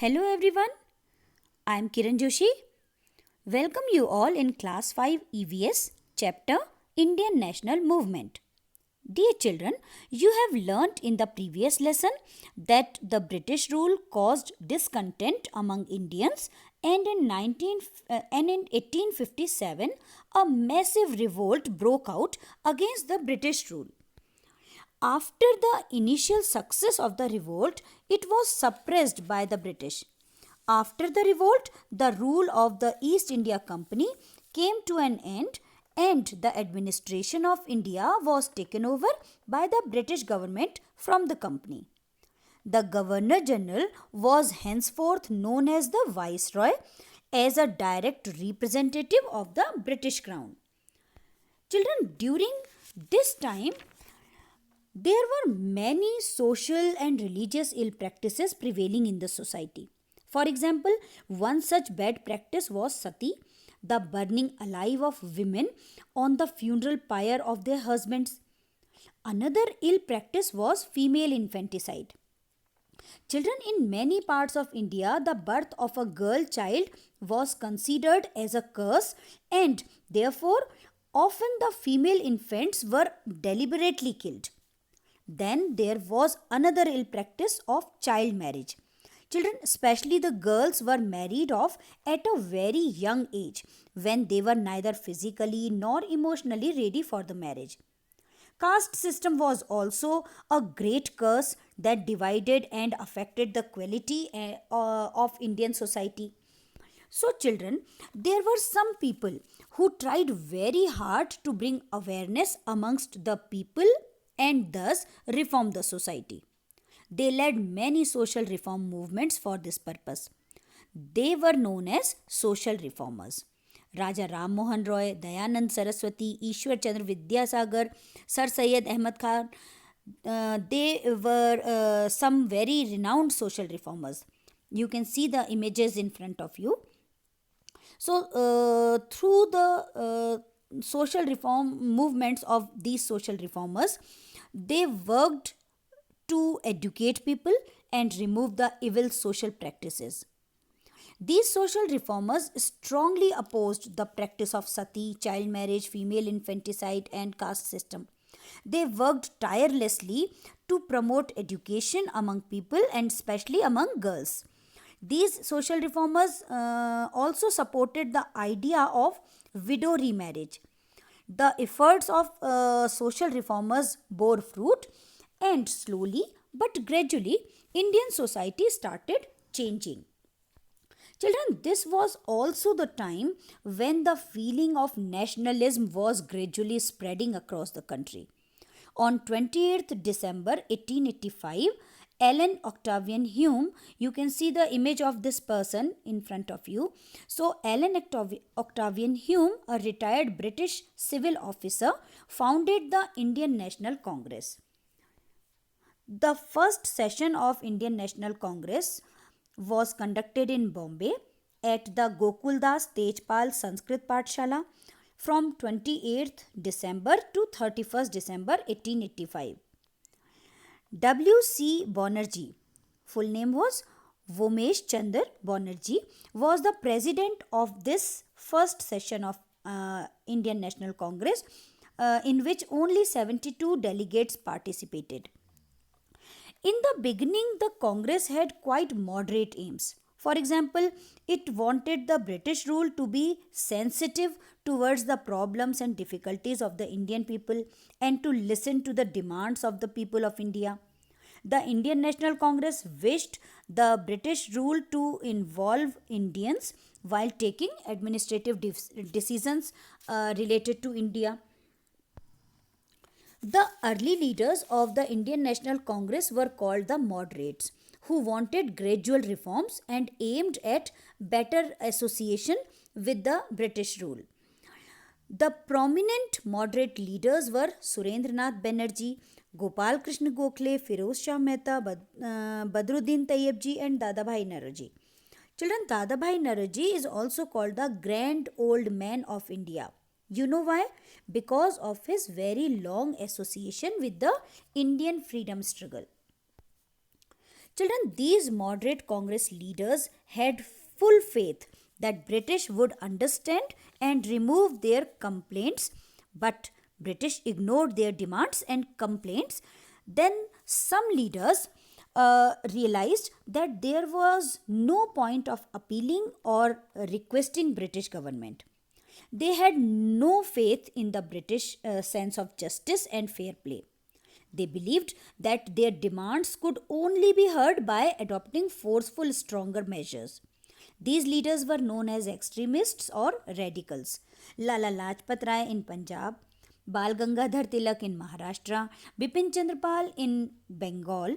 Hello everyone, I am Kiran Joshi. Welcome you all in Class 5 EVS chapter Indian National Movement. Dear children, you have learnt in the previous lesson that the British rule caused discontent among Indians and in 1857 a massive revolt broke out against the British rule. After the initial success of the revolt, it was suppressed by the British. After the revolt, the rule of the East India Company came to an end and the administration of India was taken over by the British government from the company. The Governor General was henceforth known as the Viceroy as a direct representative of the British Crown. Children, during this time, there were many social and religious ill practices prevailing in the society. For example, one such bad practice was sati, the burning alive of women on the funeral pyre of their husbands. Another ill practice was female infanticide. Children, in many parts of India, the birth of a girl child was considered as a curse, and therefore, often the female infants were deliberately killed. Then there was another ill practice of child marriage. Children, especially the girls, were married off at a very young age when they were neither physically nor emotionally ready for the marriage. Caste system was also a great curse that divided and affected the quality of Indian society. So, children, there were some people who tried very hard to bring awareness amongst the people and thus reform the society. They led many social reform movements for this purpose. They were known as social reformers. Raja Ram Mohan Roy, Dayanand Saraswati, Ishwar Chandra Vidyasagar, Sir Syed Ahmad Khan, they were some very renowned social reformers. You can see the images in front of you. So, through the social reform movements of these social reformers, they worked to educate people and remove the evil social practices. These social reformers strongly opposed the practice of sati, child marriage, female infanticide, and caste system. They worked tirelessly to promote education among people and especially among girls. These social reformers also supported the idea of widow remarriage. The efforts of social reformers bore fruit, and slowly but gradually, Indian society started changing. Children, this was also the time when the feeling of nationalism was gradually spreading across the country. On 28th December 1885, Alan Octavian Hume, you can see the image of this person in front of you. So, Octavian Hume, a retired British civil officer, founded the Indian National Congress. The first session of Indian National Congress was conducted in Bombay at the Gokuldas Tejpal Sanskrit Pathshala from 28th December to 31st December 1885. W.C. Banerjee, full name was Vomesh Chandra Banerjee, was the president of this first session of Indian National Congress, in which only 72 delegates participated. In the beginning, the Congress had quite moderate aims. For example, it wanted the British rule to be sensitive towards the problems and difficulties of the Indian people and to listen to the demands of the people of India. The Indian National Congress wished the British rule to involve Indians while taking administrative decisions related to India. The early leaders of the Indian National Congress were called the moderates, who wanted gradual reforms and aimed at better association with the British rule. The prominent moderate leaders were Surendranath Banerjee, Gopal Krishna Gokhale, Firoz Shah Mehta, Badruddin Tayyibji, and Dadabhai Naroji. Children, Dadabhai Naroji is also called the Grand Old Man of India. You know why? Because of his very long association with the Indian freedom struggle. Children, these moderate Congress leaders had full faith that British would understand and remove their complaints, but British ignored their demands and complaints. Then some leaders realized that there was no point of appealing or requesting British government. They had no faith in the British sense of justice and fair play. They believed that their demands could only be heard by adopting forceful, stronger measures. These leaders were known as extremists or radicals. Lala Lajpat Rai in Punjab, Bal Gangadhar Tilak in Maharashtra, Bipin Chandra Pal in Bengal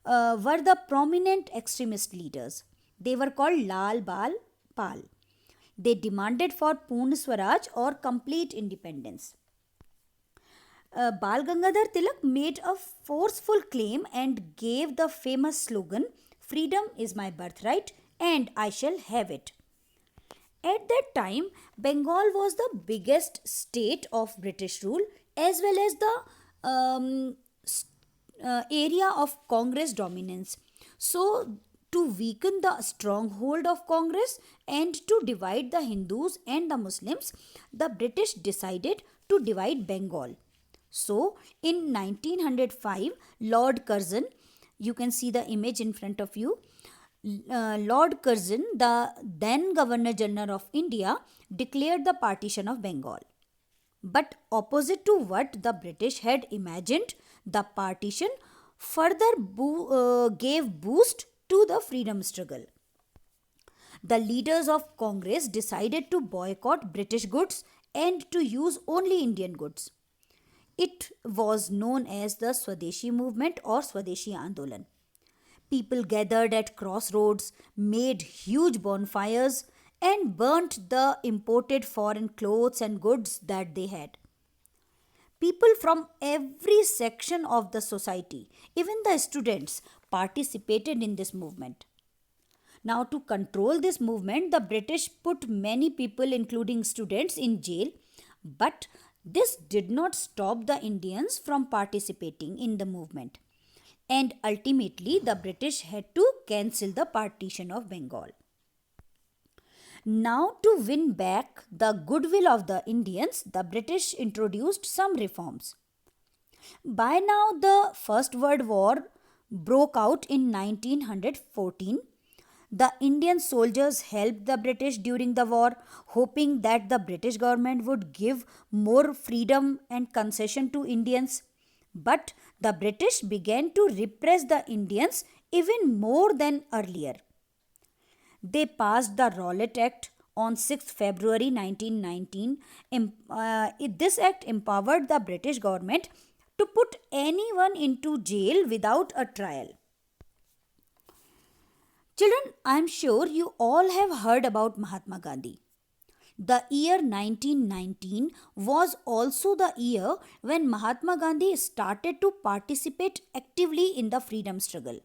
were the prominent extremist leaders. They were called Lal Bal Pal. They demanded for Purna Swaraj or complete independence. Bal Gangadhar Tilak made a forceful claim and gave the famous slogan, "Freedom is my birthright and I shall have it." At that time, Bengal was the biggest state of British rule as well as the area of Congress dominance. So, to weaken the stronghold of Congress and to divide the Hindus and the Muslims, the British decided to divide Bengal. So, in 1905, Lord Curzon, you can see the image in front of you, Lord Curzon, the then Governor General of India, declared the partition of Bengal. But opposite to what the British had imagined, the partition further gave boost to the freedom struggle. The leaders of Congress decided to boycott British goods and to use only Indian goods. It was known as the Swadeshi movement or Swadeshi Andolan. People gathered at crossroads, made huge bonfires, and burnt the imported foreign clothes and goods that they had. People from every section of the society, even the students, participated in this movement. Now, to control this movement, the British put many people, including students, in jail, but this did not stop the Indians from participating in the movement. And ultimately, the British had to cancel the partition of Bengal. Now, to win back the goodwill of the Indians, the British introduced some reforms. By now, the First World War broke out in 1914. The Indian soldiers helped the British during the war, hoping that the British government would give more freedom and concession to Indians. But the British began to repress the Indians even more than earlier. They passed the Rowlatt Act on 6th February 1919. This act empowered the British government to put anyone into jail without a trial. Children, I am sure you all have heard about Mahatma Gandhi. The year 1919 was also the year when Mahatma Gandhi started to participate actively in the freedom struggle.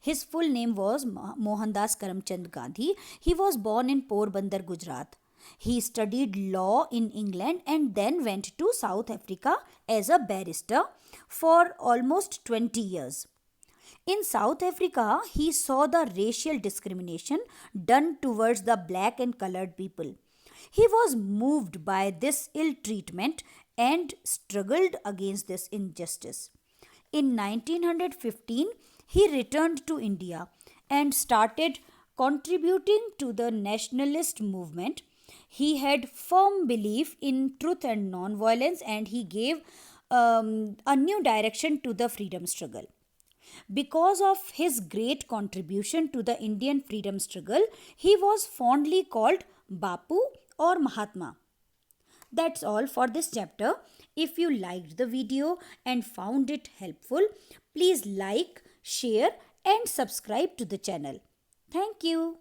His full name was Mohandas Karamchand Gandhi. He was born in Porbandar, Gujarat. He studied law in England and then went to South Africa as a barrister for almost 20 years. In South Africa, he saw the racial discrimination done towards the black and colored people. He was moved by this ill treatment and struggled against this injustice. In 1915, he returned to India and started contributing to the nationalist movement. He had firm belief in truth and non-violence, and he gave a new direction to the freedom struggle. Because of his great contribution to the Indian freedom struggle, he was fondly called Bapu or Mahatma. That's all for this chapter. If you liked the video and found it helpful, please like, share and subscribe to the channel. Thank you.